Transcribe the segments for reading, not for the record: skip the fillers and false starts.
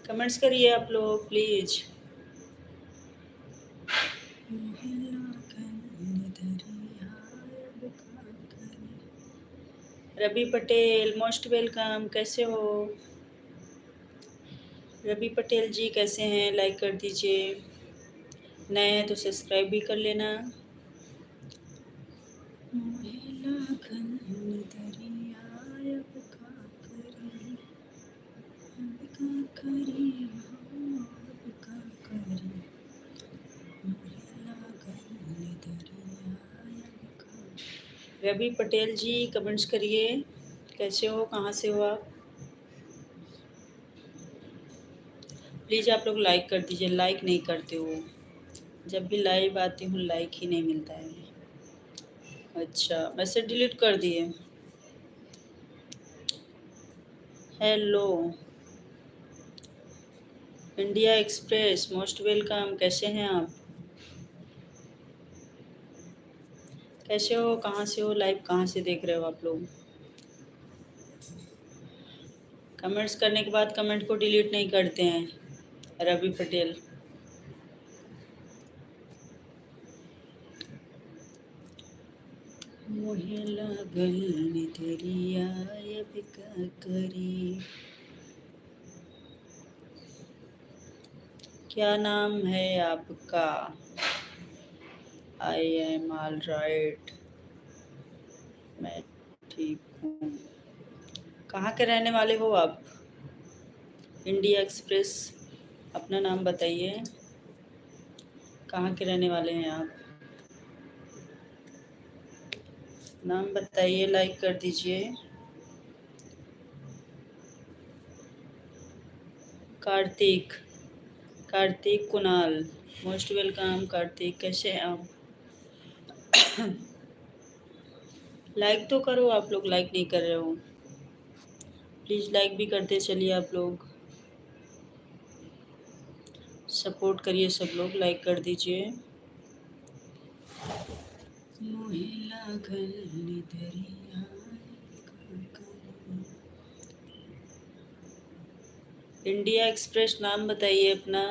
Comments करिए आप लोग please. Ravi Patel most welcome, कैसे हो रवि पटेल जी? कैसे हैं? लाइक कर दीजिए, नए हैं तो सब्सक्राइब भी कर लेना। रवि पटेल जी कमेंट्स करिए, कैसे हो, कहाँ से हो आप? प्लीज़ आप लोग लाइक कर दीजिए, लाइक नहीं करते हो। जब भी लाइव आती हूँ लाइक ही नहीं मिलता है। अच्छा, मैसेज डिलीट कर दिए। Hello India express most welcome, कैसे हैं आप? कैसे हो, कहाँ से हो, लाइव कहाँ से देख रहे हो आप लोग? कमेंट्स करने के बाद कमेंट को डिलीट नहीं करते हैं रवि पटेल। मोहे लागल निदरिया अब का करी। क्या नाम है आपका? आई एम ऑल राइट, मैं ठीक हूँ। कहाँ के रहने वाले हो आप? इंडिया एक्सप्रेस, अपना नाम बताइए, कहाँ के रहने वाले हैं आप? नाम बताइए, लाइक कर दीजिए। Kartik, Kartik Kunal most welcome. कार्तिक कैसे हैं आप? लाइक तो करो आप लोग, लाइक नहीं कर रहे हो। प्लीज़ लाइक भी करते चलिए आप लोग, सपोर्ट करिए सब लोग, लाइक कर दीजिए। इंडिया एक्सप्रेस नाम बताइए अपना।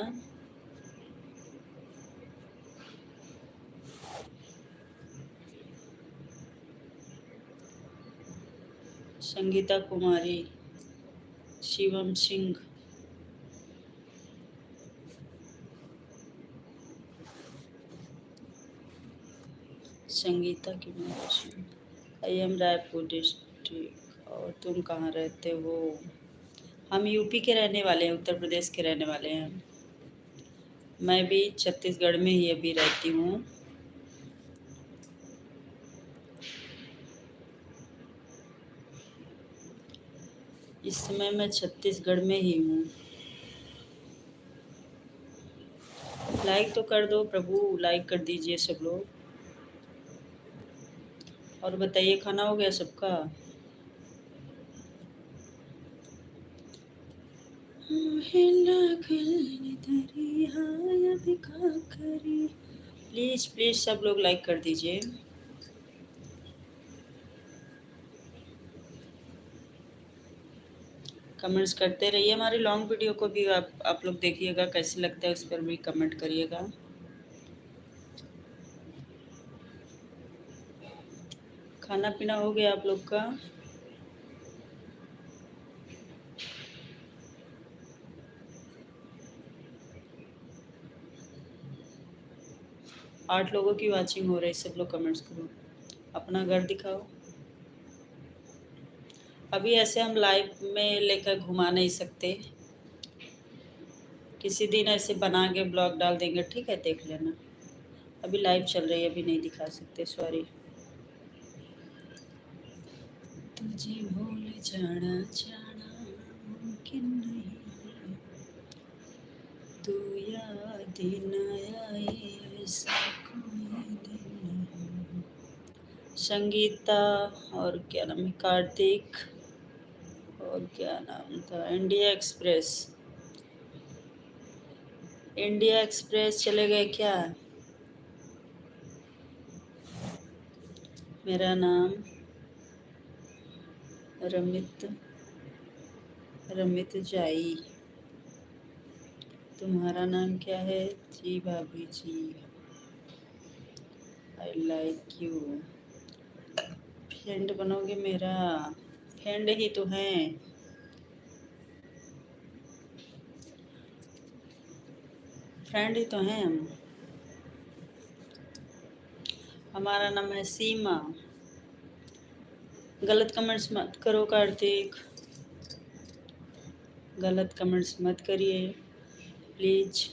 Sangeeta Kumari, Shivam Singh, Sangeeta Kumari. I am Raipur district. और तुम कहाँ रहते हो? हम यूपी के रहने वाले हैं, उत्तर प्रदेश के रहने वाले हैं। मैं भी छत्तीसगढ़ में ही अभी रहती हूँ। इस समय मैं छत्तीसगढ़ में ही हूँ। लाइक तो कर दो प्रभु, लाइक कर दीजिए सब लोग। और बताइए, खाना हो गया सबका? प्लीज़ प्लीज़ सब लोग लाइक कर दीजिए। कमेंट्स करते रहिए। हमारी लॉन्ग वीडियो को भी आप लोग देखिएगा, कैसे लगता है उस पर भी कमेंट करिएगा। खाना पीना हो गया आप लोग का? आठ लोगों की वाचिंग हो रही, सब लोग कमेंट्स करो, अपना घर दिखाओ। अभी ऐसे हम लाइव में लेकर घुमा नहीं सकते, किसी दिन ऐसे बना के ब्लॉग डाल देंगे, ठीक है, देख लेना। अभी लाइव चल रही है, अभी नहीं दिखा सकते, सॉरी। तुझे भूल जाना जाना मुमकिन नहीं, तू याद न आए ऐसा कोई दिन नहीं। संगीता, और क्या नाम है, कार्तिक, और क्या नाम था, इंडिया एक्सप्रेस। इंडिया एक्सप्रेस चले गए क्या? मेरा नाम रमित रमित जाई। तुम्हारा नाम क्या है? जी भाभी जी। I like you. फ्रेंड बनोगे मेरा? फ्रेंड ही तो हैं। फ्रेंड ही तो हैं हम। हमारा नाम है सीमा। गलत कमेंट्स मत करो कार्तिक, गलत कमेंट्स मत करिए प्लीज़।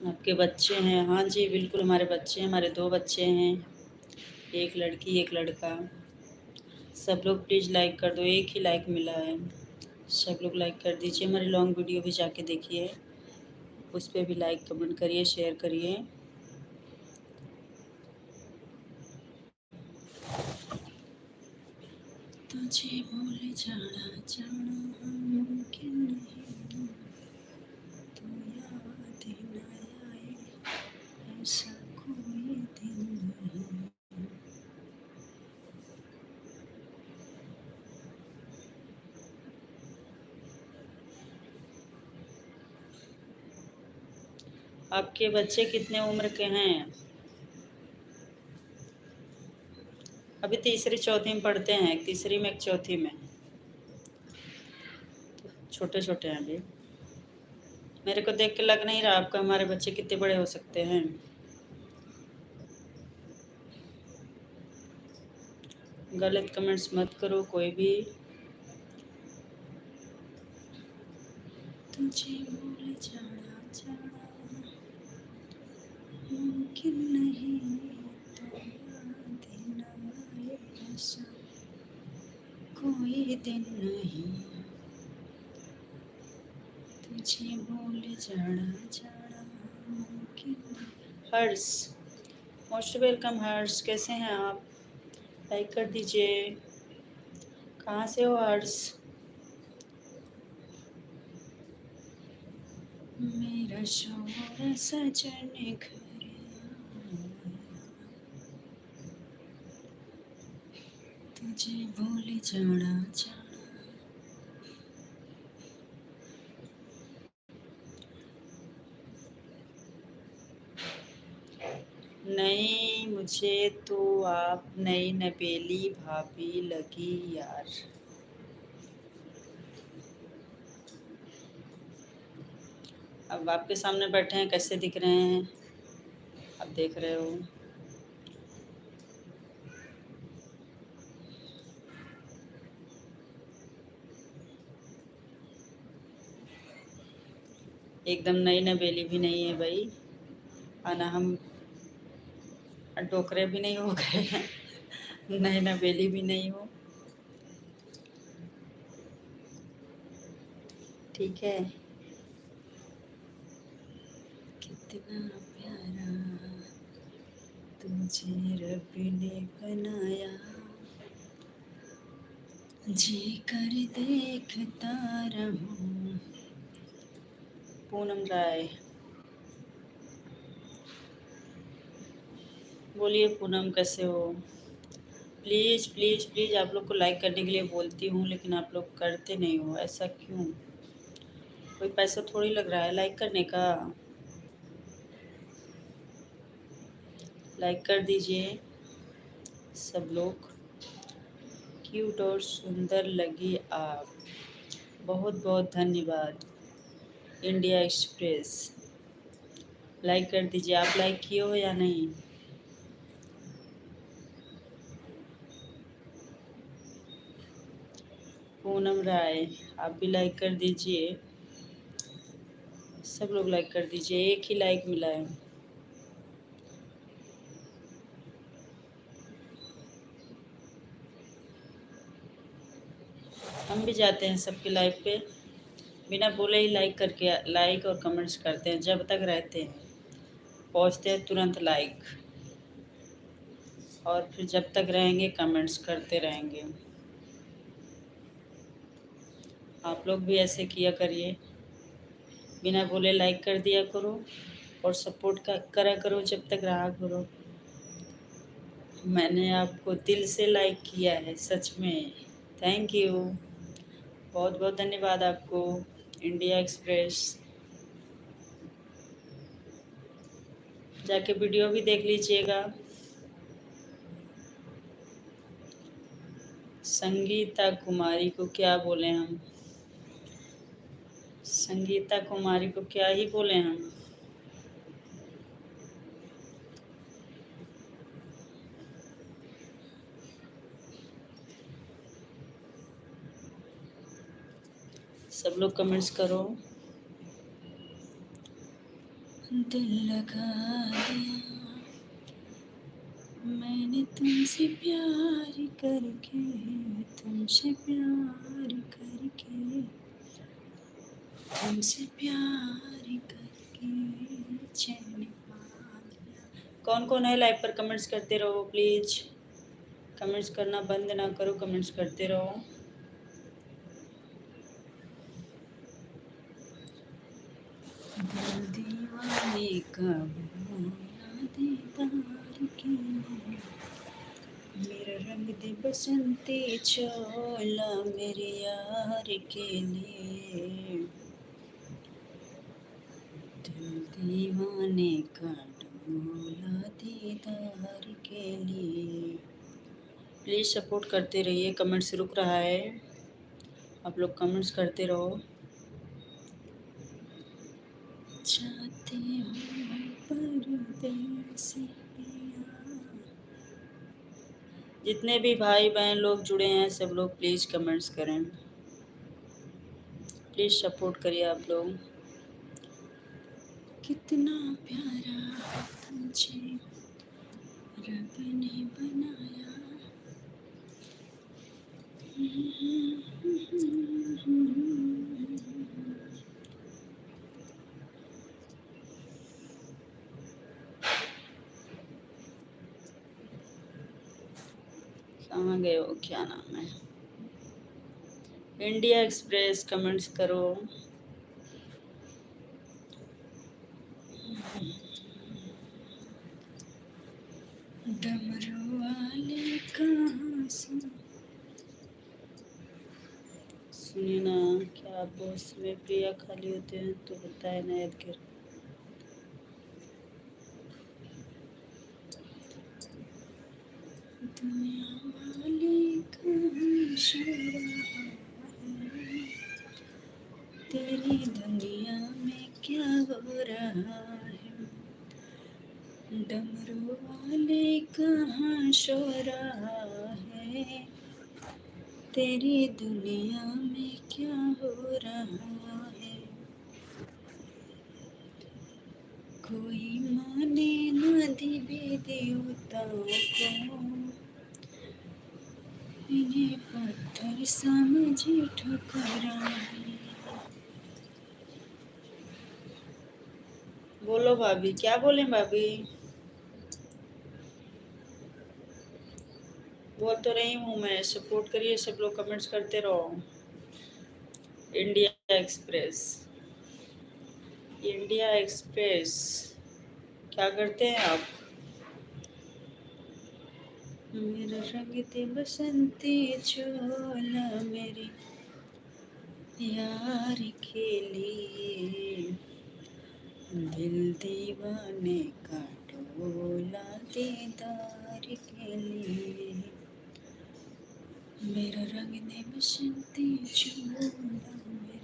आपके बच्चे हैं? हाँ जी बिल्कुल, हमारे बच्चे हैं, हमारे 2 बच्चे हैं, एक लड़की एक लड़का। सब लोग प्लीज़ लाइक कर दो, एक ही लाइक मिला है। सब लोग लाइक कर दीजिए। हमारी लॉन्ग वीडियो भी जाके देखिए, उस पर भी लाइक कमेंट करिए, शेयर करिए। तुझे भूल जाना जाना मुमकिन नहीं, तू याद न आए ऐसा कोई दिन नहीं। आपके बच्चे कितने उम्र के हैं? अभी तीसरी चौथी में पढ़ते हैं, एक तीसरी में एक चौथी में, छोटे छोटे हैं अभी। मेरे को देख के लग नहीं रहा आपका हमारे बच्चे कितने बड़े हो सकते हैं। गलत कमेंट्स मत करो कोई भी। तुझे भूल जाना जाना मुमकिन नहीं, तो याद न आए ऐसा कोई दिन नहीं, तुझे भूल जाना जाना मुमकिन नहीं। हर्ष, मोस्ट वेलकम हर्ष, कैसे हैं आप? लाइक कर दीजिए। कहाँ से हो हर्ष? मेरा शोर सजन घर आया, तुझे भूल जाना जाना। नहीं, मुझे तो आप नई नवेली भाभी लगी यार। अब आपके सामने बैठे हैं, कैसे दिख रहे हैं? आप देख रहे हो। एकदम नई नवेली भी नहीं है भाई, आना हम डोकरे भी नहीं हो गए हैं। नई नवेली भी नहीं हो, ठीक है। कितना प्यारा तुझे रब ने बनाया, जी कर देखता रहूं। पूनम राय, बोलिए पूनम कैसे हो? प्लीज़ प्लीज़ प्लीज़, आप लोग को लाइक करने के लिए बोलती हूँ लेकिन आप लोग करते नहीं हो, ऐसा क्यों? कोई पैसा थोड़ी लग रहा है लाइक करने का। लाइक कर दीजिए सब लोग। क्यूट और सुंदर लगी आप, बहुत बहुत धन्यवाद। इंडिया एक्सप्रेस, लाइक कर दीजिए। आप लाइक किए हो या नहीं? पूनम राय, आप भी लाइक कर दीजिए। सब लोग लाइक कर दीजिए, एक ही लाइक मिला है। हम भी जाते हैं सबके लाइव पे, बिना बोले ही लाइक करके लाइक और कमेंट्स करते हैं। जब तक रहते हैं पहुँचते हैं तुरंत लाइक, और फिर जब तक रहेंगे कमेंट्स करते रहेंगे। आप लोग भी ऐसे किया करिए, बिना बोले लाइक कर दिया करो और सपोर्ट करा करो जब तक रहा करो। मैंने आपको दिल से लाइक किया है, सच में। थैंक यू, बहुत बहुत धन्यवाद आपको। इंडिया एक्सप्रेस, जाके वीडियो भी देख लीजिएगा। संगीता कुमारी को क्या बोले हम? संगीता कुमारी को क्या ही बोले हम? सब लोग कमेंट्स करो। दिल लगा लिया मैंने तुमसे प्यार करके, तुमसे प्यार करके, तुमसे प्यार करके चैन पा लिया। कौन कौन है लाइव पर? कमेंट्स करते रहो प्लीज, कमेंट्स करना बंद ना करो, कमेंट्स करते रहो। दिल दीवाने का बोला दीदार के, मेरा रंग दे बसंती चोला मेरे यार के लिए। दिल दीवाने का डोला दीदार के लिए। प्लीज़ सपोर्ट करते रहिए, कमेंट्स रुक रहा है, आप लोग कमेंट्स करते रहो। चाहते हो परदेसी पिया। जितने भी भाई बहन लोग जुड़े हैं सब लोग प्लीज़ कमेंट्स करें, प्लीज़ सपोर्ट करिए आप लोग। कितना प्यारा तुझे रब ने बनाया। कहाँ गए हो? क्या नाम है? इंडिया एक्सप्रेस, कमेंट्स करो। डमरू वाले कहाँ से? सुनिए ना, क्या आप बॉस में प्रिया खाली होते हैं तो बताए ना यादगिर। दुनिया वाले कहाँ सो रहा है? तेरी दुनिया में क्या हो रहा है? डमरू वाले कहाँ सो रहा है? तेरी दुनिया में क्या हो रहा है? कोई माने ना दिव्य देवताओं को, इन्हें पत्थर समझे ठुकराए। बोलो भाभी, क्या बोले भाभी? बोल तो रही हूँ मैं, सपोर्ट करिए सब लोग, कमेंट्स करते रहो। इंडिया एक्सप्रेस, इंडिया एक्सप्रेस, क्या करते हैं आप? मेरा रंग दे बसंती चोला मेरे यार के लिए। दिल दीवाने का डोला दीदार के लिए। मेरा रंग दे बसंती चोला मेरे।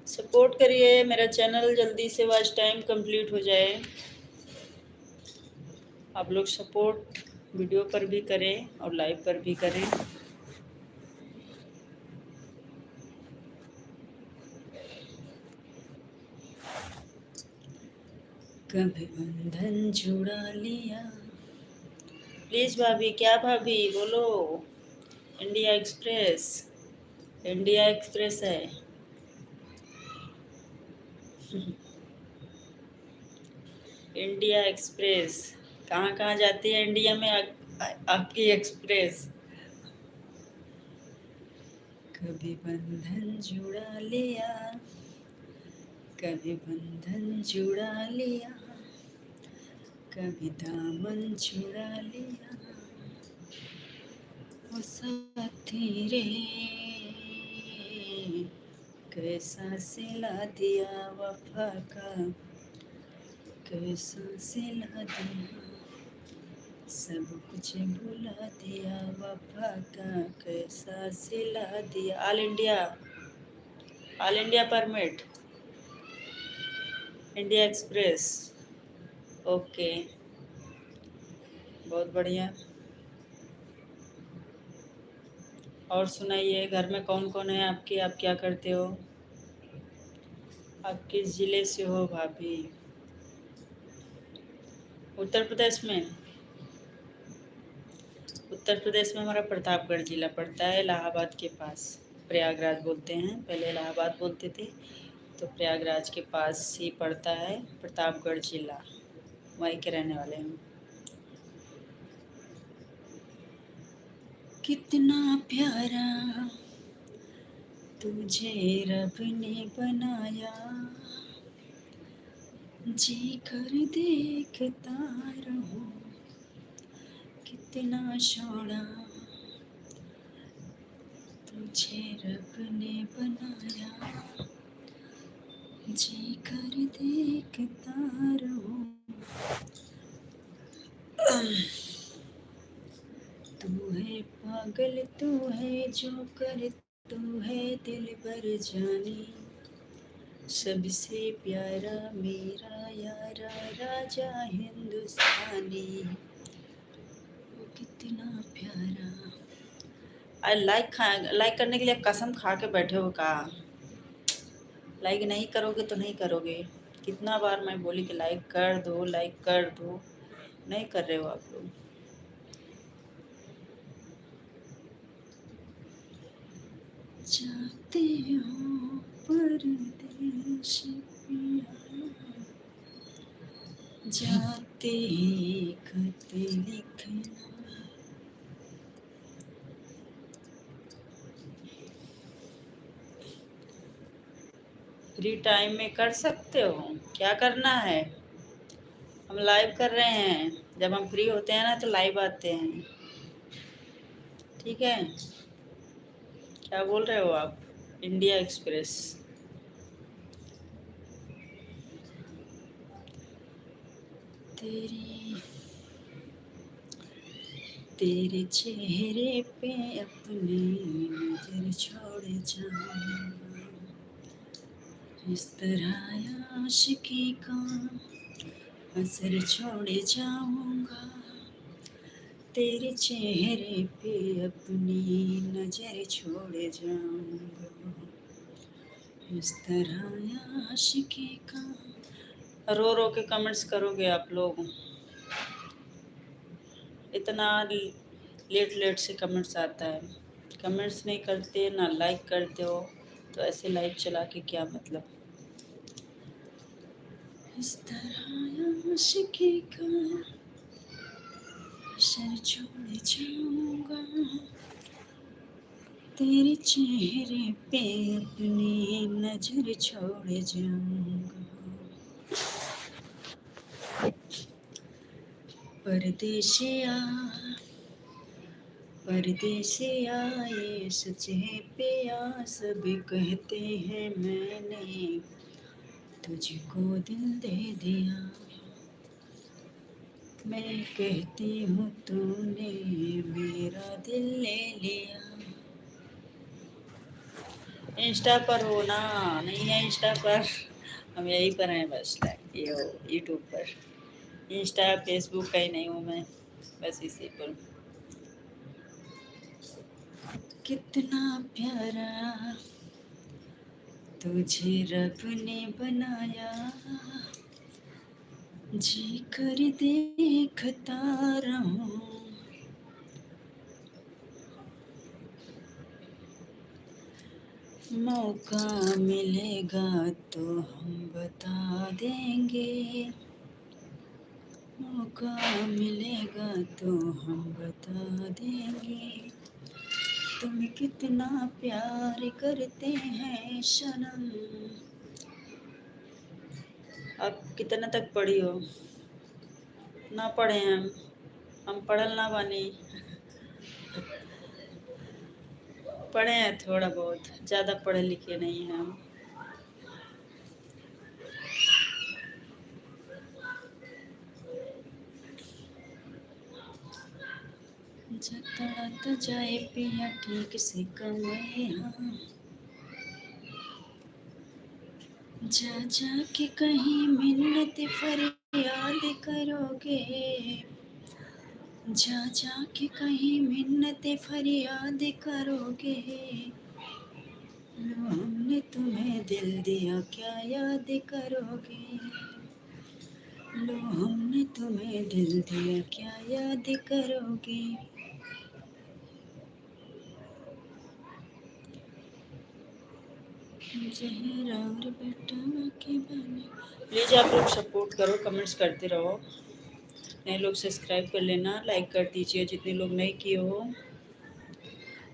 सपोर्ट करिए, मेरा चैनल जल्दी से वॉच टाइम कंप्लीट हो जाए। आप लोग सपोर्ट वीडियो पर भी करें और लाइव पर भी करें। कभी बंधन जुड़ा लिया। प्लीज भाभी, क्या भाभी बोलो? इंडिया एक्सप्रेस, इंडिया एक्सप्रेस है। इंडिया एक्सप्रेस, कहाँ कहाँ जाती है इंडिया में आपकी एक्सप्रेस? कभी बंधन जुड़ा लिया, कभी बंधन जुड़ा लिया, कभी दामन छुड़ा लिया। ओ साथी रे कैसा सिला दिया वफा का, कैसा सिला दिया, सब कुछ भुला दिया वफा का, कैसा सिला दिया। All India permit, India express, okay, बहुत बढ़िया। और सुनाइए, घर में कौन कौन है आपके, आप क्या करते हो, आप किस जिले से हो भाभी? उत्तर प्रदेश में, उत्तर प्रदेश में हमारा प्रतापगढ़ जिला पड़ता है, इलाहाबाद के पास। प्रयागराज बोलते हैं, पहले इलाहाबाद बोलते थे, तो प्रयागराज के पास ही पड़ता है प्रतापगढ़ जिला, वहीं के रहने वाले हैं। कितना प्यारा तुझे रब ने बनाया, जी कर देखता रहूं, कितना सोना तुझे रब ने बनाया, जी कर देखता रहूं। तू है पागल, तू है जोकर, तू है दिल भर जानी, सबसे प्यारा मेरा यारा राजा हिंदुस्तानी, वो कितना प्यारा। लाइक करने के लिए कसम खा के बैठे हो का? लाइक नहीं करोगे तो नहीं करोगे। कितना बार मैं बोली कि लाइक कर दो, लाइक कर दो, नहीं कर रहे हो आप लोग। जाते हो परदेश पिया, जाते ही खत लिखना। फ्री टाइम में कर सकते हो, क्या करना है? हम लाइव कर रहे हैं, जब हम फ्री होते हैं ना तो लाइव आते हैं, ठीक है? क्या बोल रहे हो आप? इंडिया एक्सप्रेस, तेरी तेरे चेहरे पे अपनी नजर छोड़ जाऊंगा, इस तरह आशिकी का असर छोड़ जाऊंगा, तेरे चेहरे पे अपनी नजर छोड़ जाऊंगा, इस तरह आशिकी का। रो रो के कमेंट्स करोगे आप लोग, इतना लेट लेट से कमेंट्स आता है, कमेंट्स नहीं करते ना लाइक करते हो, तो ऐसे लाइव चला के क्या मतलब? इस तरह आशिकी का असर छोड़ जाऊंगा, तेरे चेहरे पे अपनी नजर छोड़ जाऊंगा, परदेसिया परदेसिया ये सच है पिया, सब कहते हैं मैंने तुझको दिल दे दिया, मैं कहती हूँ तूने मेरा दिल ले लिया। इंस्टा पर हो ना? नहीं है इंस्टा पर, हम यहीं पर हैं बस, ये हो यूट्यूब पर। इंस्टा फेसबुक कहीं नहीं हूँ मैं, बस इसी पर। कितना प्यारा तुझे रब ने बनाया, जी कर देखता रहूं, मौका मिलेगा तो हम बता देंगे, मौका मिलेगा तो हम बता देंगे, तुम कितना प्यार करते हैं सनम। अब कितना तक पढ़ी हो? ना पढ़े हम पढ़ल ना बानी। पढ़े हैं थोड़ा बहुत, ज़्यादा पढ़े लिखे नहीं हैं हम। जतड़ा तो जाए पिया ठीक से कमाए, हाँ जा जा के कहीं मिन्नत फरियाद करोगे, जा जा के कहीं मिन्नत फरियाद करोगे, लो हमने तुम्हें दिल दिया क्या याद करोगे, लो हमने तुम्हें दिल दिया क्या याद करोगे। जहरा और बेटा के बने। प्लीज़ आप लोग सपोर्ट करो, कमेंट्स करते रहो। नए लोग सब्सक्राइब कर लेना, लाइक कर दीजिए जितने लोग नहीं किए हो,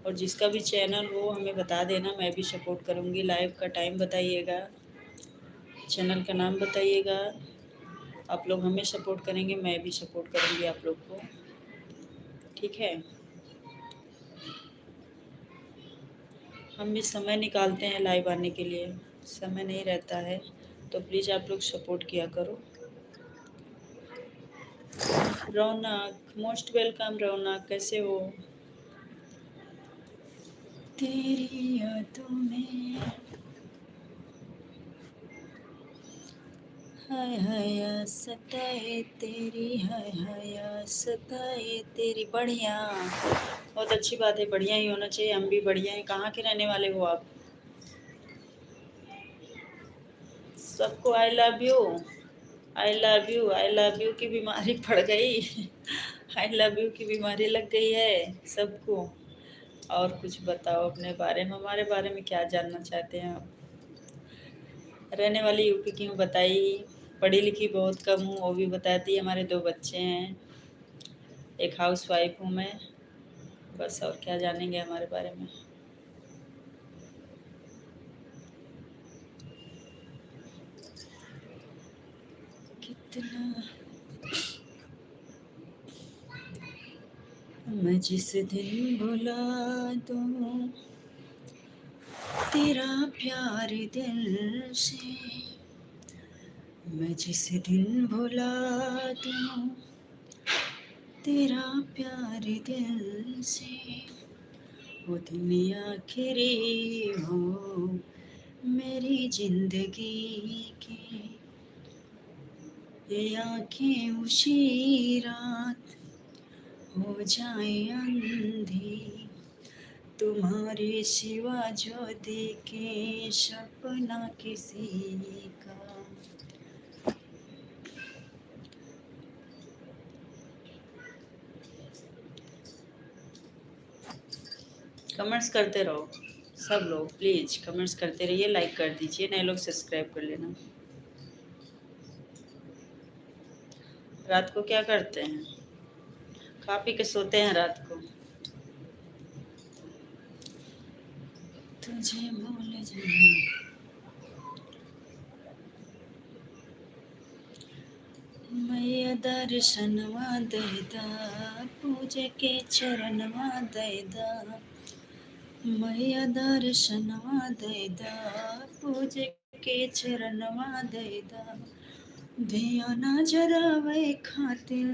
और जिसका भी चैनल हो हमें बता देना, मैं भी सपोर्ट करूँगी। लाइव का टाइम बताइएगा, चैनल का नाम बताइएगा। आप लोग हमें सपोर्ट करेंगे, मैं भी सपोर्ट करूँगी आप लोग को, ठीक है। हम भी समय निकालते हैं लाइव आने के लिए, समय नहीं रहता है, तो प्लीज़ आप लोग सपोर्ट किया करो। रौनक, मोस्ट वेलकम रौनक, कैसे हो? तेरी यादों में हाय हाय सताए तेरी, हाय हाय सताए तेरी। बढ़िया, बहुत अच्छी बात है, बढ़िया ही होना चाहिए, हम भी बढ़िया हैं। कहाँ के रहने वाले हो आप? सबको I love you, I love you, I love you की बीमारी पड़ गई। आई लव यू की बीमारी लग गई है सबको। और कुछ बताओ अपने बारे में, हमारे बारे में क्या जानना चाहते हैं आप? रहने वाली यूपी की हूँ, बताई। पढ़ी लिखी बहुत कम हूँ, वो भी बताती। हमारे 2 बच्चे हैं, एक हाउस वाइफ हूँ मैं, बस। और क्या जानेंगे हमारे बारे में? कितना मैं जिस दिन भुला दूँ तेरा प्यार दिल से, मैं जिस दिन भुला दूँ तेरा प्यार दिल से, वो दुनिया आखिरी हो मेरी जिंदगी की, ये आँखें उसी रात हो जाए अंधी, तुम्हारे सिवा जो देखे सपना किसी का। कमेंट्स करते रहो सब लोग, प्लीज़ कमेंट्स करते रहिए, लाइक कर दीजिए, नए लोग सब्सक्राइब कर लेना। रात को क्या करते हैं? खा पी के सोते हैं रात को। तुझे भूल जाऊं मैया दर्शनवा दैदा, पूजे के चरणवा दैदा, मैया दर्शनवा दैदा, पूजे के चरणवा दैदा, धिया ना जरावे खातिर,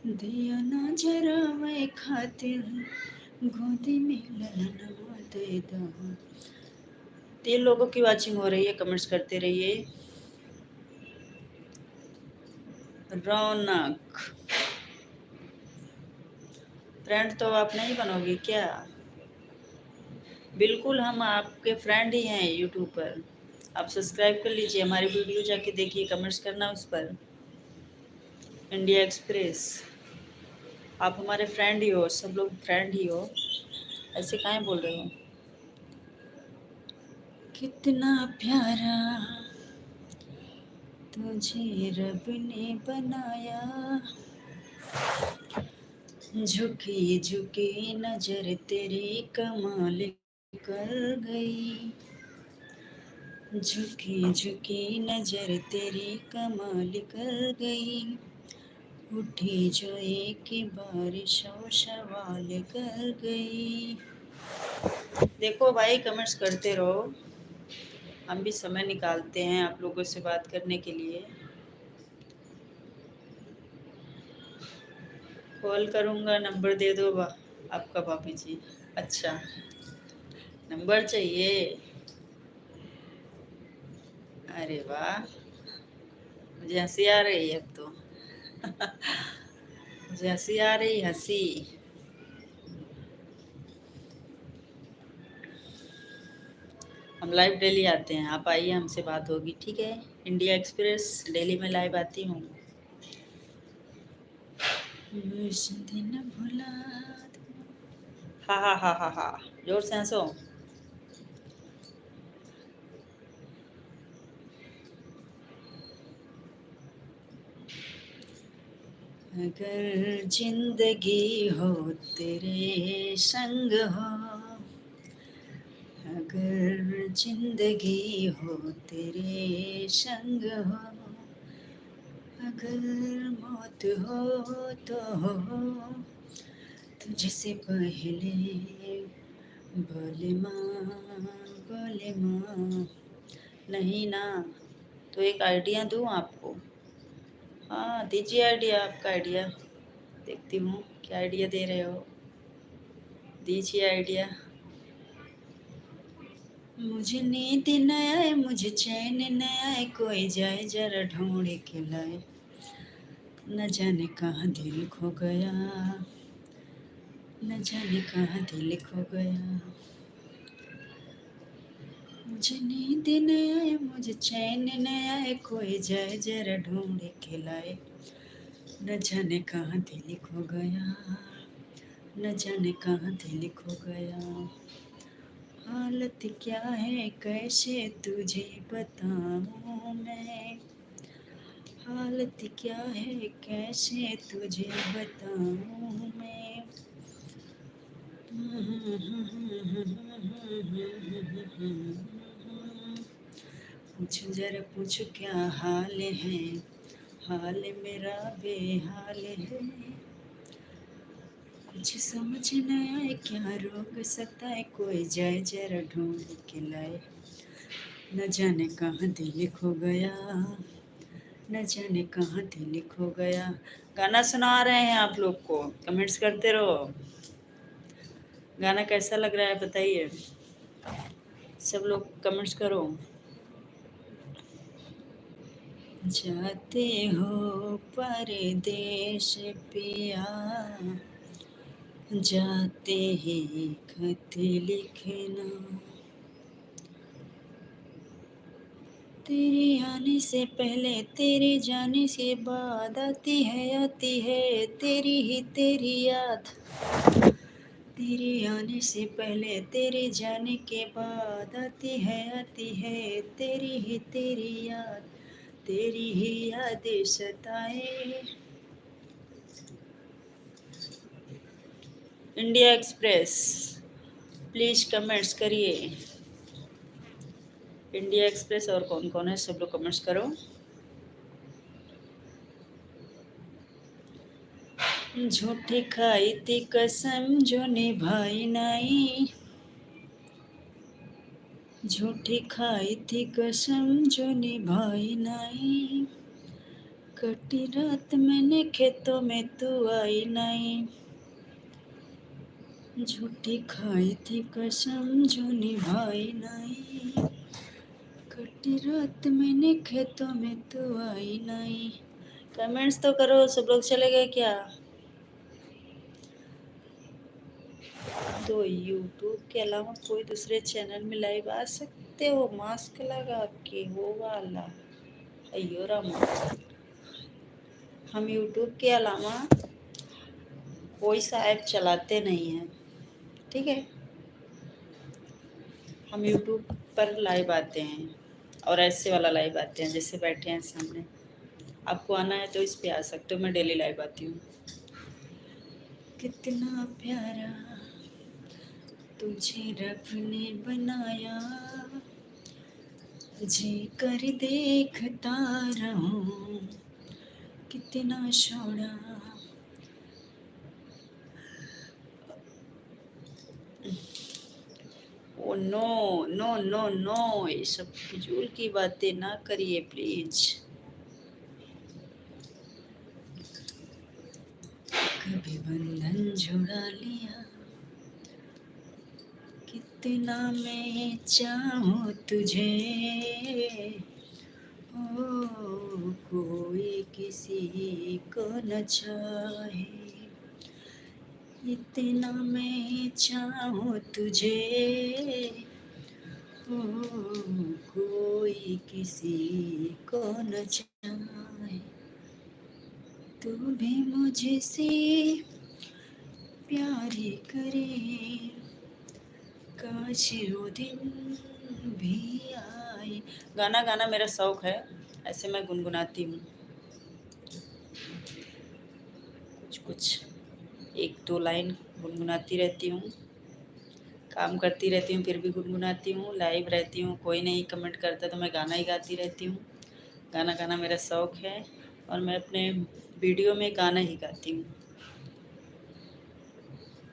धिया ना जरावे खातिर, गोदी में ललनवा दैदा। 3 लोगों की वाचिंग हो रही है, कमेंट्स करते रहिए। रौनक, फ्रेंड तो आप नहीं बनोगे क्या? बिल्कुल, हम आपके फ्रेंड ही हैं यूट्यूब पर। आप सब्सक्राइब कर लीजिए, हमारी वीडियो जाके देखिए, कमेंट्स करना उस पर। इंडिया एक्सप्रेस, आप हमारे फ्रेंड ही हो, सब लोग फ्रेंड ही हो, ऐसे काहे बोल रहे हो? कितना प्यारा तुझे रब ने बनाया, झुकी झुकी नजर तेरी कमाल कर गई, झुकी झुकी नजर तेरी कमाल कर गई, उठी जो एक बारिश और सवाल कर गई। देखो भाई, कमेंट्स करते रहो, हम भी समय निकालते हैं आप लोगों से बात करने के लिए। कॉल करूँगा, नंबर दे दो आपका भाभी जी। अच्छा, नंबर चाहिए? अरे वाह, मुझे हंसी आ रही है अब तो। मुझे हंसी आ रही, हंसी। हम लाइव डेली आते हैं, आप आइए, हमसे बात होगी, ठीक है। इंडिया एक्सप्रेस डेली में लाइव आती हूँ। उस दिन भुला दो। हा हा हा हा हा, जोर से हंसो। अगर जिंदगी हो तेरे संग हो, अगर जिंदगी हो तेरे संग हो, अगर मौत हो तो हो तुझसे पहले, बोले माँ, बोले माँ। नहीं ना, तो एक आइडिया दूँ आपको? हाँ दीजिए आइडिया, आपका आइडिया देखती हूँ, क्या आइडिया दे रहे हो, दीजिए आइडिया। मुझे नींद न आए, मुझे चैन न आए, कोई जाए जरा ढूंढ के लाए, न जाने कहाँ दिल खो गया, न जाने कहाँ दिल खो गया। मुझे नींद न आए, मुझे चैन न आए, कोई जाए जरा ढूंढ के लाए, न जाने कहाँ दिल खो गया, न जाने कहाँ दिल खो गया। हालत क्या है कैसे तुझे बताऊं मैं, हालत क्या है कैसे तुझे बताऊं मैं। पूछ जरा पूछ क्या हाल है, हाल मेरा बेहाल है, कुछ समझ न आए क्या रोग सताए, कोई जाए जरा ढूंढ के लाए, न जाने कहाँ दिल खो गया, न जाने कहाँ दिल खो गया। गाना सुना रहे हैं आप लोग को, कमेंट्स करते रहो। गाना कैसा लग रहा है बताइए, सब लोग कमेंट्स करो। जाते हो परदेश पिया, जाते ही खत लिखना, तेरे आने से पहले तेरे जाने से बाद आती है तेरी याद, तेरे आने से पहले तेरे जाने के बाद आती है तेरी याद, तेरी ही यादें सताए। इंडिया एक्सप्रेस प्लीज कमेंट्स करिए। इंडिया एक्सप्रेस और कौन कौन है, सब लोग कमेंट्स करो। झूठी खाई थी कसम जो निभाई नहीं, झूठी खाई थी कसम जो निभाई नहीं, कटी रात मैंने खेतों में तू आई नहीं, झूठी खाई थी कसम जो निभाई नहीं, कटी रात मैंने खेतों में तू आई नहीं। कमेंट्स तो करो, सब लोग चले गए क्या? तो यूट्यूब के अलावा कोई दूसरे चैनल में लाइव आ सकते हो मास्क लगा के, वो वाला। अयो रामा, हम यूट्यूब के अलावा कोई सा ऐप चलाते नहीं हैं, ठीक है। हम यूट्यूब पर लाइव आते हैं और ऐसे वाला लाइव आते हैं जैसे बैठे हैं सामने। आपको आना है तो इस पे आ सकते हो, मैं डेली लाइव आती हूँ। कितना प्यारा तुझे रब ने बनाया, जी कर देखता रहूं, कितना सोना, नो नो नो नो, ये सब फिजूल की बातें ना करिए प्लीज। कभी बंधन जुड़ा लिया, कितना मैं चाहूँ तुझे, ओ कोई किसी को न चाहे, इतना मैं चाहूँ तुझे, ओ कोई किसी को न चाहे, तू भी मुझसे प्यार करे, काश वो दिन भी आए। गाना गाना मेरा शौक है, ऐसे मैं गुनगुनाती हूँ कुछ कुछ, एक दो लाइन गुनगुनाती रहती हूँ, काम करती रहती हूँ फिर भी गुनगुनाती हूँ, लाइव रहती हूँ कोई नहीं कमेंट करता तो मैं गाना ही गाती रहती हूँ। गाना गाना मेरा शौक है और मैं अपने वीडियो में गाना ही गाती हूँ।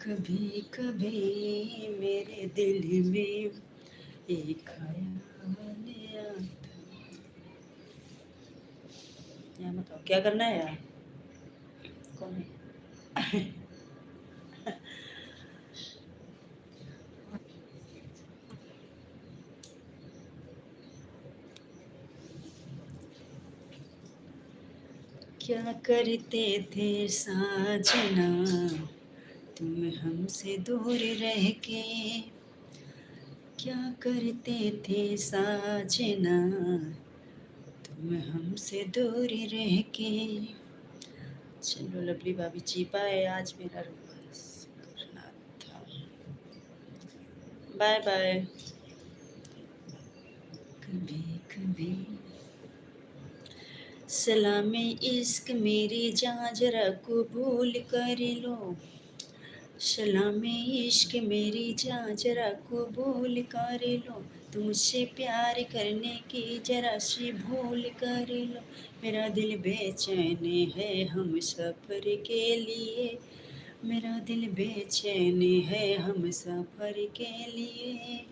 कभी कभी मेरे दिल में एक ख्याल आता। यहाँ बताओ क्या करना है यार, कौन है? क्या करते थे साजना तुम हमसे दूर रह के, क्या करते थे साजना तुम हमसे दूर रह के। चलो लवली भाभी जी बाय, आज मेरा रोमांस करना था, बाय बाय। कभी कभी सलामे इश्क मेरी जान जरा कबूल कर लो, सलामे इश्क मेरी जान जरा कबूल कर लो, तुमसे प्यार करने की जरा सी भूल कर लो, मेरा दिल बेचैन है हम सफ़र के लिए, मेरा दिल बेचैन है हम सफ़र के लिए।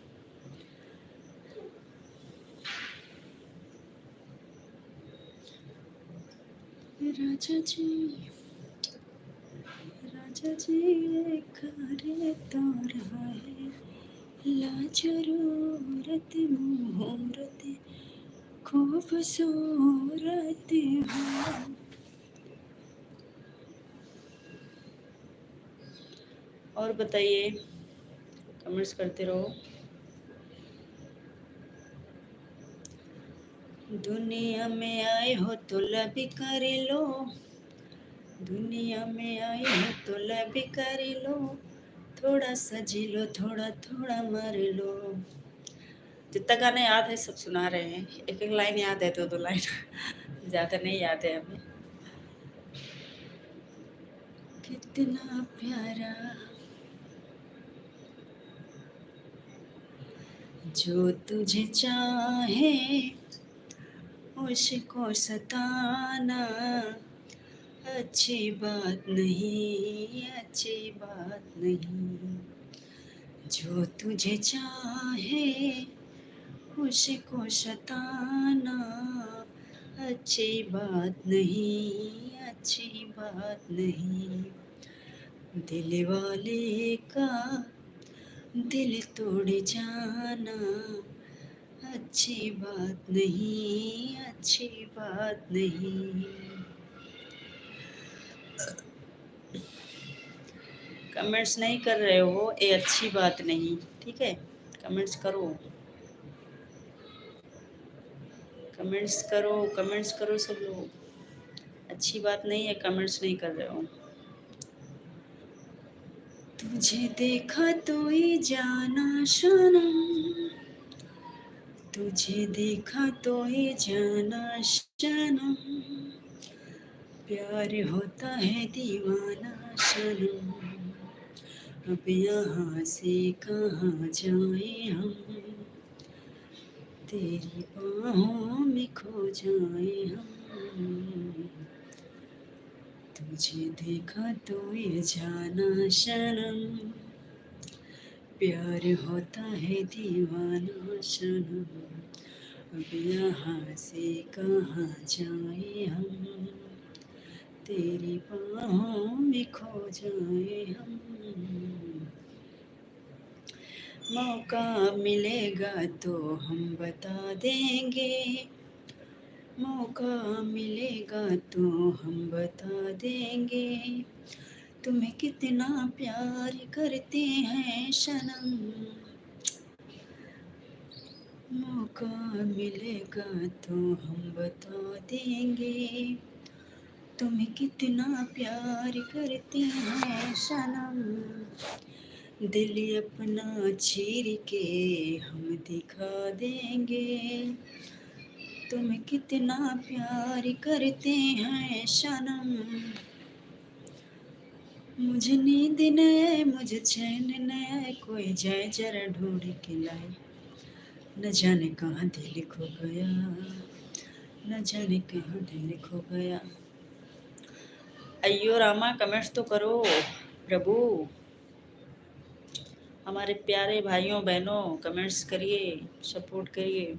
राजा जी राजा जी ये खारे तो रहा है, लाजरूरत मुहूर्त खूबसूरत हो। और बताइए, कमेंट्स करते रहो। दुनिया में आए हो तो लब कर लो, दुनिया में आए हो तो लब कर लो, थोड़ा सा जी लो थोड़ा थोड़ा मर लो। जितना गाना याद है सब सुना रहे हैं, एक एक लाइन याद है, दो दो लाइन ज़्यादा नहीं याद है हमें। कितना प्यारा जो तुझे चाहे उसको सताना अच्छी बात नहीं, अच्छी बात नहीं, जो तुझे चाहे उसको सताना अच्छी बात नहीं, अच्छी बात नहीं, दिल वाले का दिल तोड़ जाना अच्छी बात नहीं, अच्छी बात नहीं। कमेंट्स नहीं कर रहे हो ये अच्छी बात नहीं, ठीक है, कमेंट्स करो, कमेंट्स करो, कमेंट्स करो सब लोग। अच्छी बात नहीं है कमेंट्स नहीं कर रहे हो। तुझे देखा तो ही जाना सनम, तुझे देखा तो ही जाना सनम, प्यार होता है दीवाना सनम, अब यहाँ से कहाँ जाए हम, तेरी बाहों में खो जाए हम, तुझे देखा तो ये जाना सनम, प्यार होता है दीवाना सनम, अब यहाँ से कहाँ जाए हम, तेरी बाहों में खो जाए हम। मौका मिलेगा तो हम बता देंगे, मौका मिलेगा तो हम बता देंगे, तुम्हें कितना प्यार करते हैं सनम। मौका मिलेगा तो हम बता देंगे, तुम्हें कितना प्यार करते हैं सनम। दिल अपना चीर के हम दिखा देंगे, तुम्हें कितना प्यार करते हैं सनम। मुझे नींद न आए, मुझे चैन न आए, कोई जाए जरा ढूंढ के लाए, न जाने कहाँ दिल खो गया, न जाने कहाँ दिल खो गया। अयो रामा, कमेंट्स तो करो प्रभु, हमारे प्यारे भाइयों बहनों, कमेंट्स करिए, सपोर्ट करिए।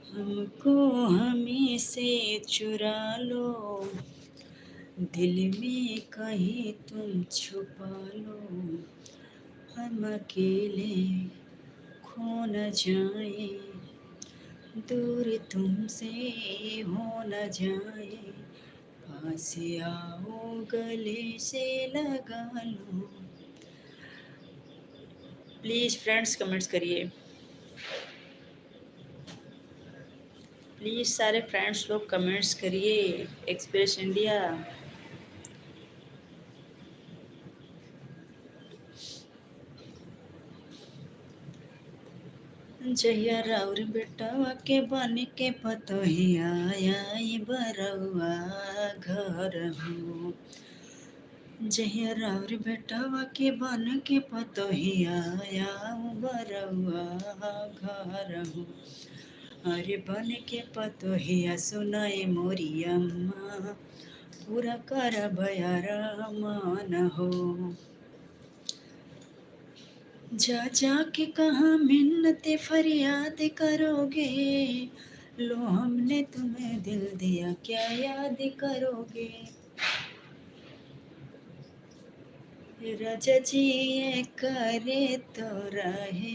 हमको हमें से चुरा लो, दिल में कहीं तुम छुपा लो, हम अकेले खो न जाए, दूर तुमसे हो न जाए, पास आओ गले से लगा लो। प्लीज़ फ्रेंड्स कमेंट्स करिए, प्लीज़ सारे फ्रेंड्स लोग कमेंट्स करिए। एक्सप्रेस इंडिया, जहिया राउर बेटावा के बन के पतोही आया बरौआ घर हो, जहिया राउर बेटावा के बन के पतोही आया बरौआ घर हो। अरे बन के पतोहिया सुनाए मोरी अम्मा, पूरा कर बयारा मान हो। जा जा के कहाँ मिन्नतें फरियाद करोगे, लो हमने तुम्हें दिल दिया क्या याद करोगे। राजा जी ये करे तो रहे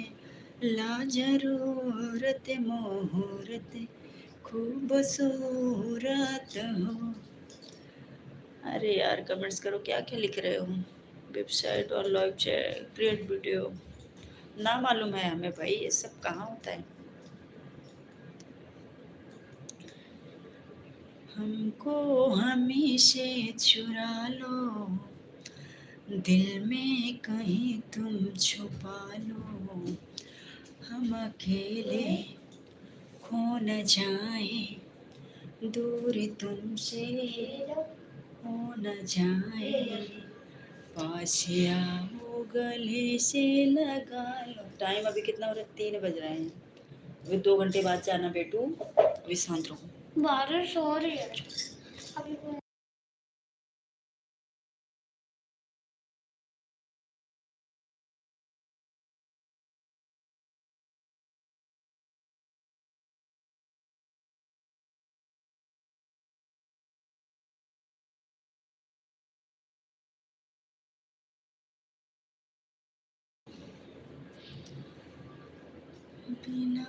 ला जरूरत मुहूर्त खूबसूरत हो। अरे यार कमेंट्स करो, क्या क्या लिख रहे हो। वेबसाइट और लाइव चैट, क्रिएट वीडियो, ना मालूम है हमें भाई ये सब कहाँ होता है। हमको हमेशा चुरा लो, दिल में कहीं तुम छुपा लो, हम अकेले खो न जाए, दूर तुमसे हो न जाए, पास आओ गले से लगा लो। टाइम अभी कितना हो रहा है, 3 बज रहे हैं। अभी 2 घंटे बाद जाना बेटू, अभी शांत रहो। बारिश हो रही है अभी। बिना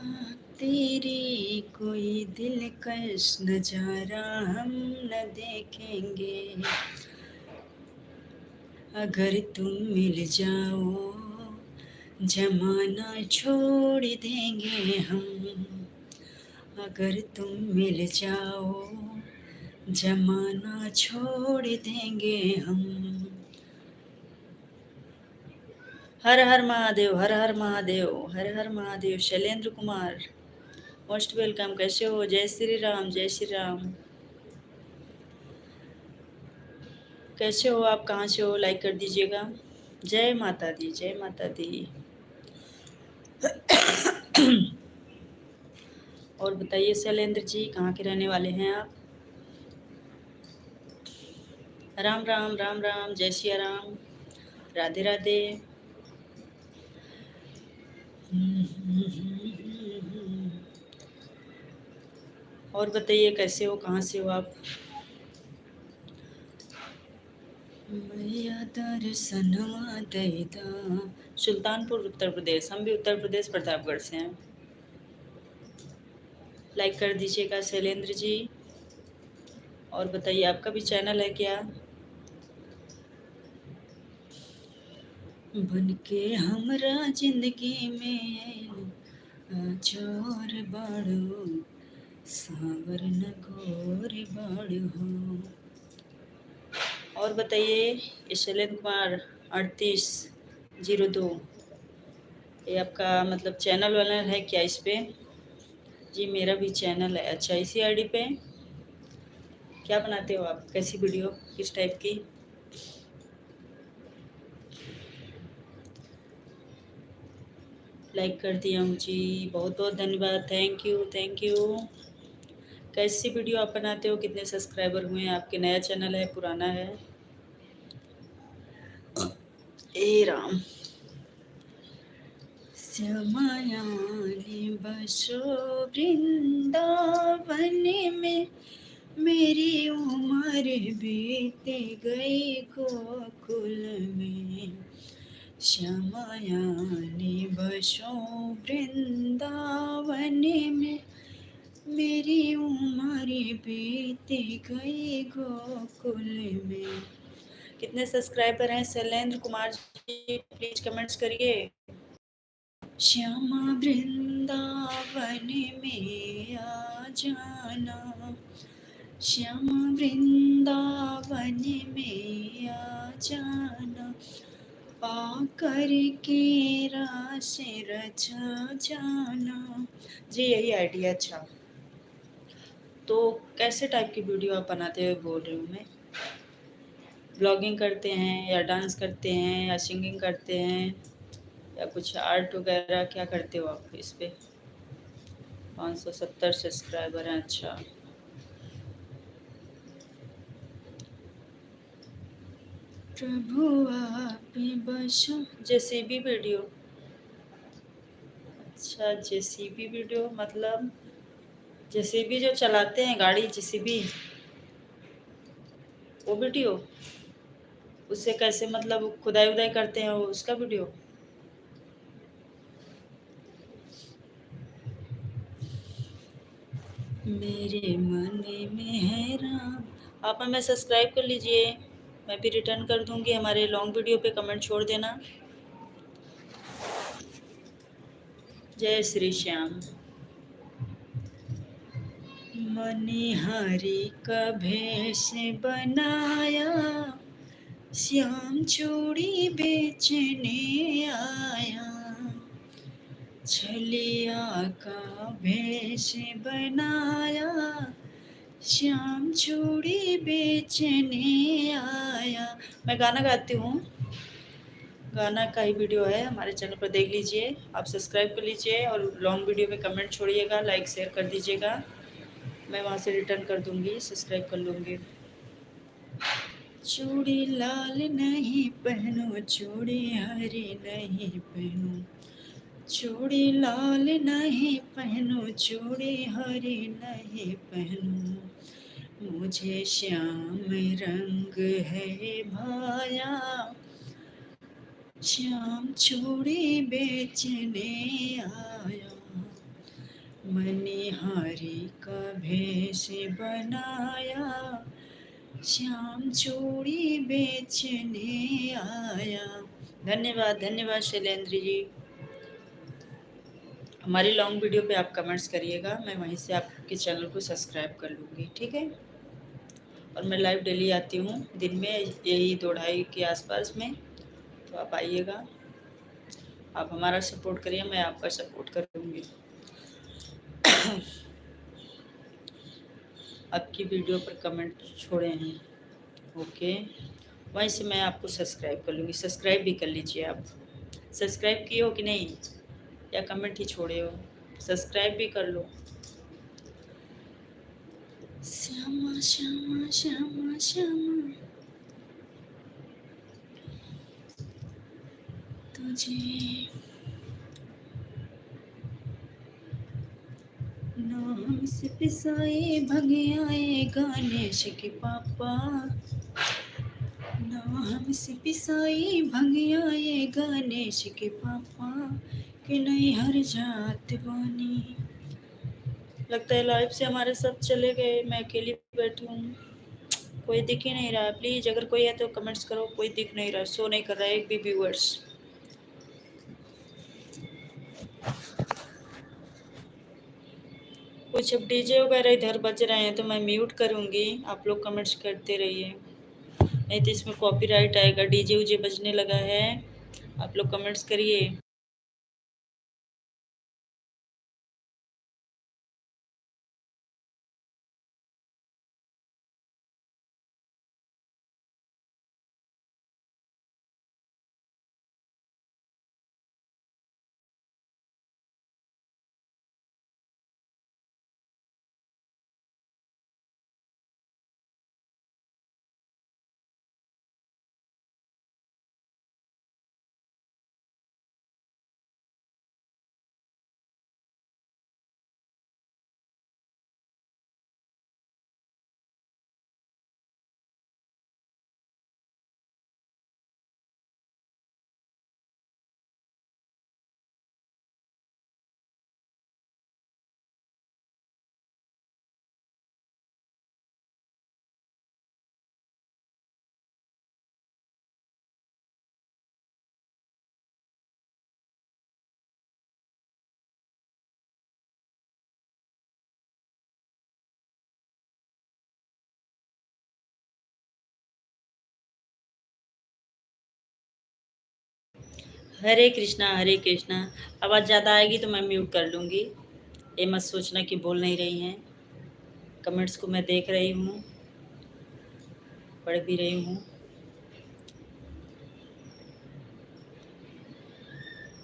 तेरे कोई दिलकश नजारा हम न देखेंगे, अगर तुम मिल जाओ जमाना छोड़ देंगे हम, अगर तुम मिल जाओ जमाना छोड़ देंगे हम। हर हर महादेव, हर हर महादेव, हर हर महादेव। शैलेंद्र कुमार मोस्ट वेलकम, कैसे हो। जय श्री राम, जय श्री राम। कैसे हो आप, कहाँ से हो, लाइक कर दीजिएगा। जय माता दी, जय माता दी। और बताइए शैलेंद्र जी, कहाँ के रहने वाले हैं आप। राम राम, राम राम, जय श्री राम। राधे राधे। और बताइए कैसे हो, कहाँ से हो आप? मैया दर्शनवा दैदा। सुल्तानपुर उत्तर प्रदेश। हम भी उत्तर प्रदेश प्रतापगढ़ से हैं। लाइक कर दीजिएगा शैलेंद्र जी। और बताइए आपका भी चैनल है क्या? बन के हमरा जिंदगी में चोर बाड़ो, सावर न घोर बाड़ो हो। और बताइए ये शैलेंद्र कुमार 3802, ये आपका मतलब चैनल वाला है क्या इस पे? जी मेरा भी चैनल है। अच्छा, इसी आईडी पे क्या बनाते हो आप, कैसी वीडियो, किस टाइप की? लाइक कर दिया हूँ जी, बहुत बहुत धन्यवाद, थैंक यू थैंक यू। कैसी वीडियो आप बनाते हो, कितने सब्सक्राइबर हुए हैं आपके? नया चैनल है, पुराना है? ए राम। श्यामायानी बसो वृंदावन में, मेरी उम्र बीत गई गोकुल में। श्यामायानी बसो वृंदावन में, मेरी उम्र बीत गई गोकुल में। कितने सब्सक्राइबर हैं शैलेंद्र कुमार जी, प्लीज कमेंट्स करिए। श्यामा वृंदावन में आ जाना, श्यामा वृंदावन में आ जाना, आकर के रास रचा जाना। जी यही आइडिया। अच्छा, तो कैसे टाइप की वीडियो आप बनाते हुए बोल रही हूँ मैं? ब्लॉगिंग करते हैं या डांस करते हैं या सिंगिंग करते हैं या कुछ आर्ट वगैरह, क्या करते हो आप इस पे? 570 सब्सक्राइबर हैं। अच्छा, प्रभु आप बसो। JCB video? अच्छा, जेसीबी वीडियो मतलब जेसीबी जो चलाते हैं गाड़ी, जेसीबी, वो वीडियो? उससे कैसे मतलब खुदाई उदाई करते हैं, वो उसका वीडियो? मेरे मन में है राम। आप हमें सब्सक्राइब कर लीजिए, मैं भी रिटर्न कर दूंगी। हमारे लॉन्ग वीडियो पे कमेंट छोड़ देना। जय श्री श्याम। मनिहारी का भेष बनाया, श्याम चूड़ी बेचने आया। छलिया का भेष बनाया, श्याम चूड़ी बेचने आया। मैं गाना गाती हूँ, गाना का ही वीडियो है, हमारे चैनल पर देख लीजिए। आप सब्सक्राइब कर लीजिए और लॉन्ग वीडियो पे कमेंट छोड़िएगा, लाइक शेयर कर दीजिएगा। मैं वहाँ से रिटर्न कर दूँगी, सब्सक्राइब कर लूँगी। चूड़ी लाल नहीं पहनो, चूड़ी हरी नहीं पहनो, चूड़ी लाल नहीं पहनो, चूड़ी हरी नहीं पहनो, मुझे श्याम रंग है भाया, श्याम चूड़ी बेचने आया। मनिहारी का भेष बनाया, श्याम चूड़ी बेचने आया। धन्यवाद धन्यवाद शैलेंद्र जी। हमारी लॉन्ग वीडियो पे आप कमेंट्स करिएगा, मैं वहीं से आपके चैनल को सब्सक्राइब कर लूँगी, ठीक है? और मैं लाइव डेली आती हूँ दिन में, यही 2-2:30 के आसपास में, तो आप आइएगा। आप हमारा सपोर्ट करिए, मैं आपका सपोर्ट करूँगी। आपकी वीडियो पर कमेंट छोड़े हैं, ओके, वहीं से मैं आपको सब्सक्राइब कर लूँगी। सब्सक्राइब भी कर लीजिए आप। सब्सक्राइब किए हो कि नहीं, या कमेंट ही छोड़े हो? सब्सक्राइब भी कर लो। श्यामा श्यामा श्यामा श्यामा। जी ना हमसे पिसाए भगे आए गणेश के पापा ना हमसे पिसाई भंगिया ये गणेश के पापा कि नहीं हर जात बानी। लगता है लाइव से हमारे सब चले गए, मैं अकेली बैठी हूँ, कोई दिख ही नहीं रहा है। प्लीज अगर कोई है तो कमेंट्स करो। कोई दिख नहीं रहा, शो नहीं कर रहा है एक भी व्यूअर्स। कुछ अब डीजे वगैरह इधर बज रहे हैं तो मैं म्यूट करूँगी, आप लोग कमेंट्स करते रहिए, नहीं तो इसमें कॉपीराइट आएगा। डीजे उजे बजने लगा है, आप लोग कमेंट्स करिए। हरे कृष्णा हरे कृष्णा। आवाज़ ज़्यादा आएगी तो मैं म्यूट कर लूँगी, ये मत सोचना कि बोल नहीं रही हैं। कमेंट्स को मैं देख रही हूँ, पढ़ भी रही हूँ।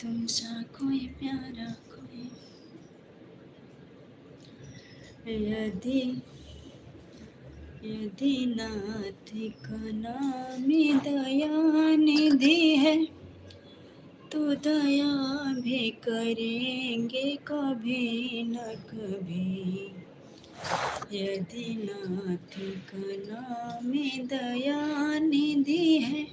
तुमसा कोई प्यारा कोई यदि यदि नाथ का नाम दया निधि है तो दया भी करेंगे कभी न कभी। यदि नाथ का नाम दया निधि है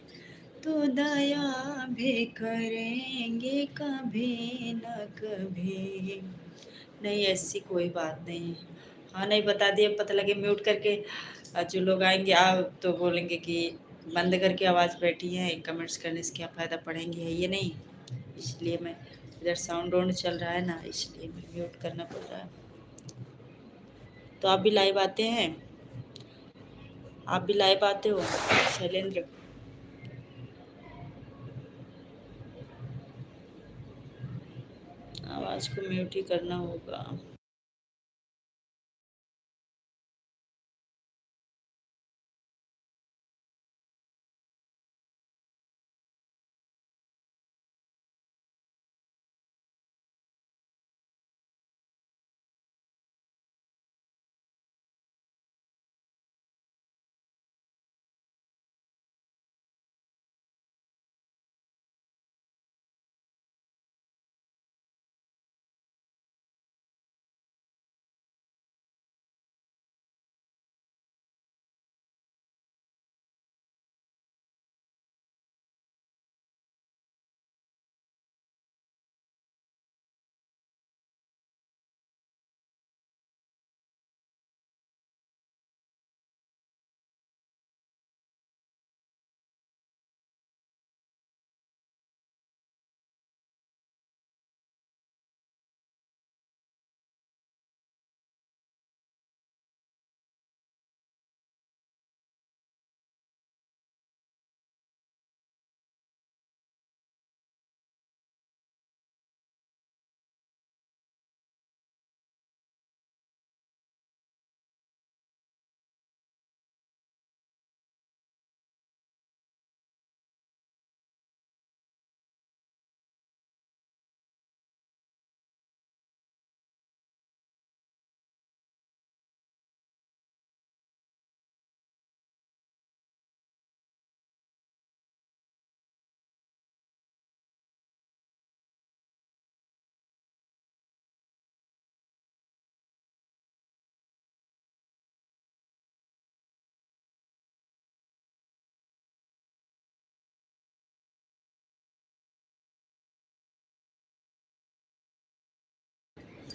तो दया भी करेंगे कभी न कभी। नहीं ऐसी कोई बात नहीं। हाँ नहीं बता दिए, पता लगे म्यूट करके जो लोग आएंगे तो बोलेंगे कि बंद करके आवाज़ बैठी है, कमेंट्स करने से क्या फ़ायदा, पढ़ेंगे है ये नहीं। इसलिए मैं इधर साउंड वाउंड चल रहा है ना, इसलिए मैं म्यूट करना पड़ रहा है। तो आप भी लाइव आते हैं, आप भी लाइव आते हो शैलेंद्र? आवाज़ को म्यूट ही करना होगा।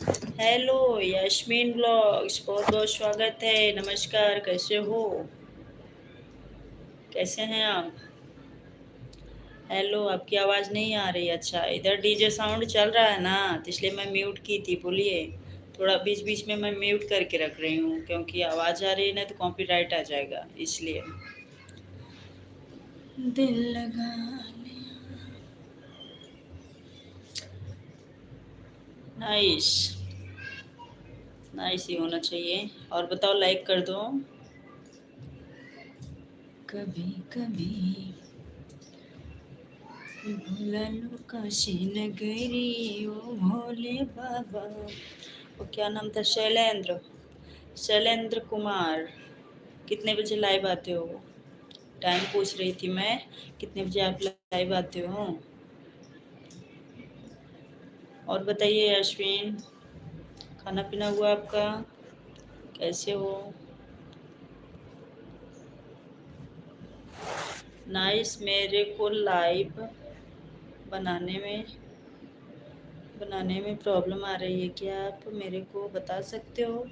हेलो यश्मीन ब्लॉग्स, बहुत बहुत स्वागत है। नमस्कार, कैसे हो? कैसे हैं आप? हेलो, आपकी आवाज़ नहीं आ रही। अच्छा, इधर डीजे साउंड चल रहा है ना, तो इसलिए मैं म्यूट की थी। बोलिए। थोड़ा बीच बीच में मैं म्यूट करके रख रही हूँ, क्योंकि आवाज़ आ रही है ना तो कॉपीराइट आ जाएगा, इसलिए। दिल लगा लिया। नाइस। नाइस ही होना चाहिए। और बताओ, लाइक कर दो। कभी कभी भोला लो काशी नगरी, ओ भोले बाबा। वो क्या नाम था? शैलेंद्र। शैलेंद्र कुमार। कितने बजे लाइव आते हो? टाइम पूछ रही थी मैं। कितने बजे आप लाइव आते हो? और बताइए अश्विन, खाना पीना हुआ आपका? कैसे हो? नाइस। मेरे को लाइव बनाने में प्रॉब्लम आ रही है क्या? आप मेरे को बता सकते हो?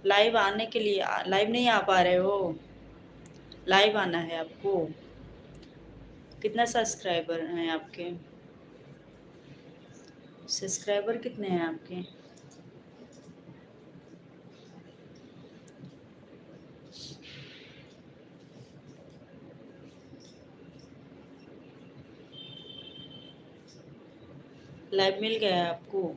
लाइव आने के लिए लाइव नहीं आ पा रहे हो? लाइव आना है आपको? कितना सब्सक्राइबर हैं आपके? सब्सक्राइबर कितने हैं आपके? लाइव मिल गया है आपको?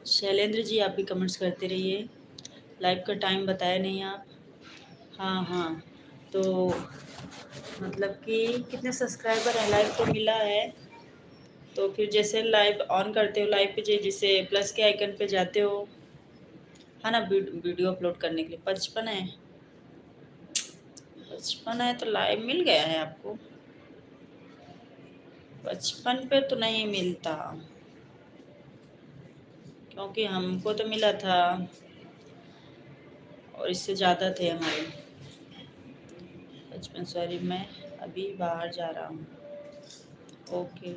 शैलेंद्र जी, आप भी कमेंट्स करते रहिए। लाइव का टाइम बताया नहीं आप। हाँ हाँ। तो मतलब कि कितने सब्सक्राइबर हैं? लाइव तो मिला है। तो फिर जैसे लाइव ऑन करते हो, लाइव पे जैसे प्लस के आइकन पे जाते हो, है ना, वीडियो अपलोड करने के लिए 55 है। 55 है तो लाइव मिल गया है आपको? 55 पे तो नहीं मिलता, क्योंकि हमको तो मिला था और इससे ज़्यादा थे हमारे। 55। सॉरी, मैं अभी बाहर जा रहा हूँ। ओके।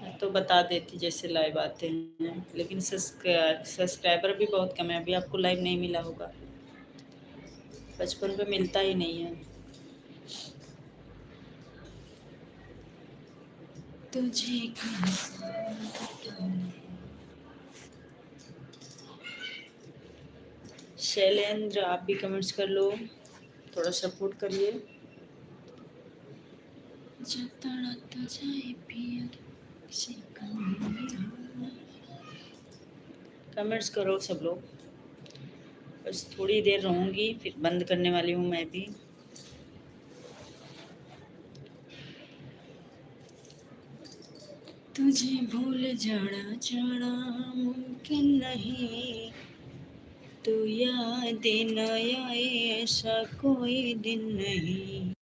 मैं तो बता देती जैसे लाइव आते हैं, लेकिन सब्सक्राइबर भी बहुत कम है। अभी आपको लाइव नहीं मिला होगा। 55 पे मिलता ही नहीं है। तुझे कैसा बताऊं। शैलेंद्र, आप भी कमेंट्स कर लो, थोड़ा सपोर्ट करिए। जतड़ा तो जाए पिया से कमेंट्स करो सब लोग। बस थोड़ी देर रहूँगी, फिर बंद करने वाली हूँ मैं भी। तुझे भूल जाना जाना मुमकिन नहीं, तू याद न आए ऐसा कोई दिन नहीं।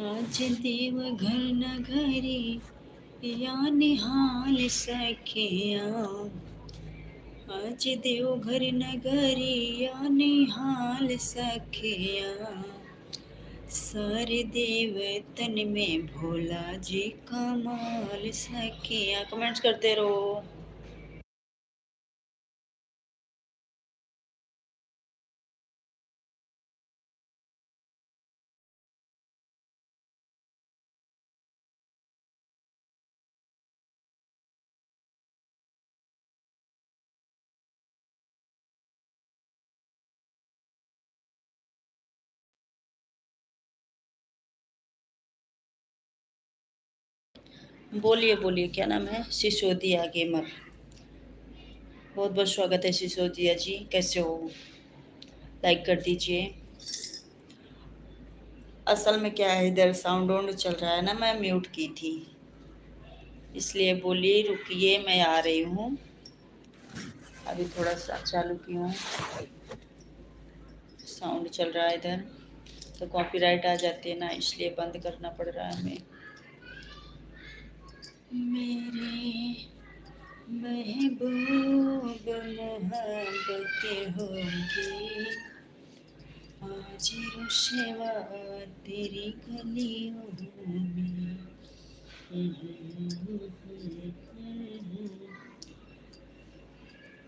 आज देवघर नगरी या निहाल सखिया, आज देवघर नगरिया निहाल सखिया, सारे देवतन में भोला जी कमाल सखिया। कमेंट्स करते रहो। बोलिए बोलिए, क्या नाम है? सिसोदिया गेमर। बहुत बहुत स्वागत है सिसोदिया जी, कैसे हो? लाइक कर दीजिए। असल में क्या है, इधर साउंड वाउंड चल रहा है ना, मैं म्यूट की थी, इसलिए बोलिए। रुकिए, मैं आ रही हूँ। अभी थोड़ा सा चालू की हूँ। साउंड चल रहा है इधर, तो कॉपीराइट आ जाती है ना, इसलिए बंद करना पड़ रहा है हमें। मेरे महबूब मोहब्बत होगी, आज रुशवा तेरी गलियों में।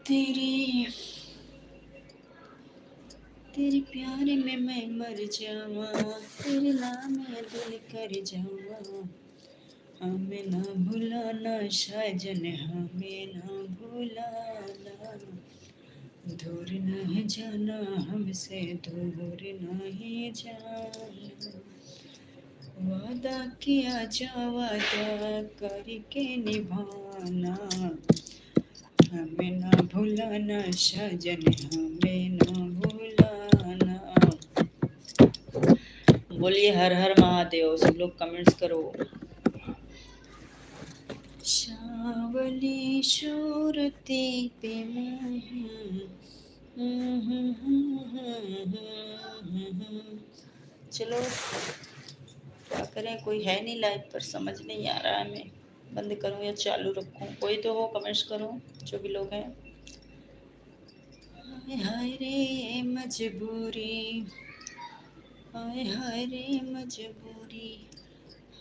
तेरी तेरे प्यार में मैं मर जावा, तेरे नाम में दिल कर जावा। हमें ना भुलाना साजन, हमें ना भुलाना। दूर नहीं जाना हमसे, दूर नहीं जाना। वादा किया जा वादा करके निभाना। हमें ना भुलाना साजन, हमें ना भुलाना। बोलिए हर हर महादेव। सब लोग कमेंट्स करो। सावली सूरती पे चलो, क्या करें, कोई है नहीं लाइव पर, समझ नहीं आ रहा है मैं बंद करूं या चालू रखूं। कोई तो हो, कमेंट्स करो जो भी लोग हैं। हाय हाय रे मजबूरी, हाय हाय रे मजबूरी,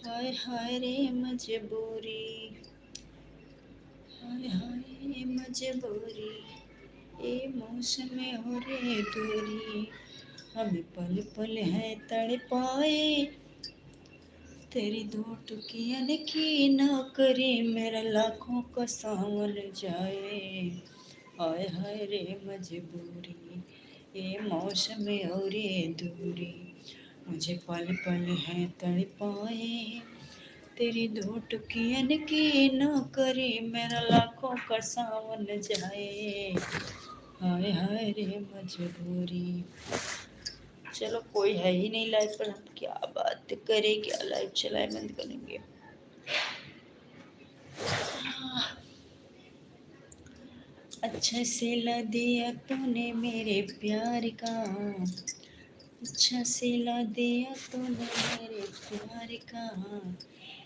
हाय हाय रे मजबूरी, हाय हाय रे मजबूरी। ए मौसम हो रे दूरी, हमें पल पल है तड़पाए। तेरी दो टुकियन की नौकरी, मेरा लाखों का सावन जाए। हाय हाय रे मजबूरी, ये मौसम और ये दूरी, मुझे पल पल है तड़पाए। तेरी दो टुकियन की नौकरी, मेरा लाखों का सावन जाए। हाय हाय रे मजबूरी। चलो, कोई है ही नहीं लाइव पर, हम क्या बात करें, क्या लाइव चलाए बंद करेंगे। अच्छा सिला दिया तूने मेरे प्यार का, अच्छा सिला दिया तूने मेरे प्यार का।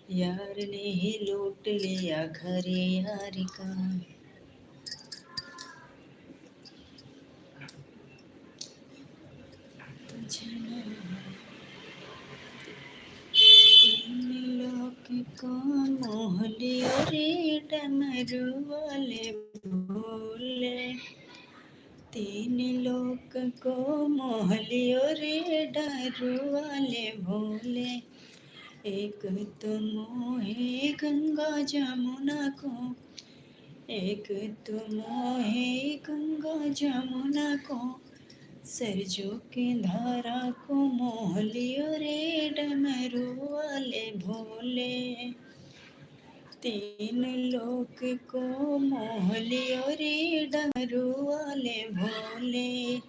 यार ने ही लूट लिया घर यार का। तुझे ना तीन लोग को मोह लिया रे, डमरू वाले भोले। तीन लोग को मोह लियो रे, डमरू वाले भोले। एक तो मोहे गंगा जमुना को, एक तो मोहे गंगा जमुना को। सरजू की धारा को मोह लियो रे, डमरू वाले भोले। तीन लोक को मोह लियो रे, डमरू वाले भोले।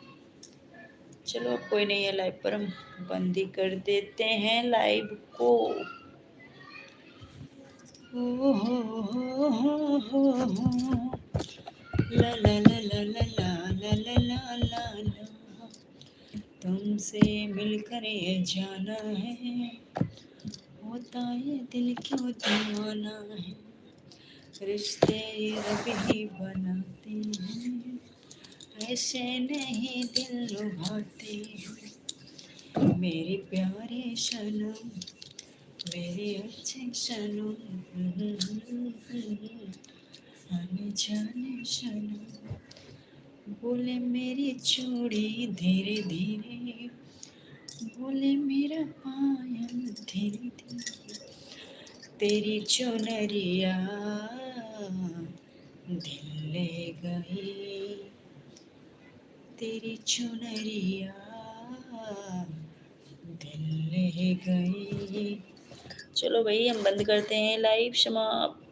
चलो, अब कोई नहीं है लाइव पर, हम बंद ही कर देते हैं लाइव को। ओ हो ला ला ला ला ला ला ला ला ला ला। तुमसे मिलकर ये जाना है, होता है दिल क्यों दीवाना है। रिश्ते रब ही बनाते हैं, ऐसे नहीं दिल लुभाते हैं। मेरे प्यारे सनम, मेरे अच्छे सनम, आने जाने सनम, बोले मेरी चूड़ी धीरे धीरे, बोले मेरा पायल धीरे धीरे, तेरी चुनरिया दिल ले गई, तेरी चुनरिया दिल ले गई। चलो भाई हम बंद करते हैं लाइव समाप्त।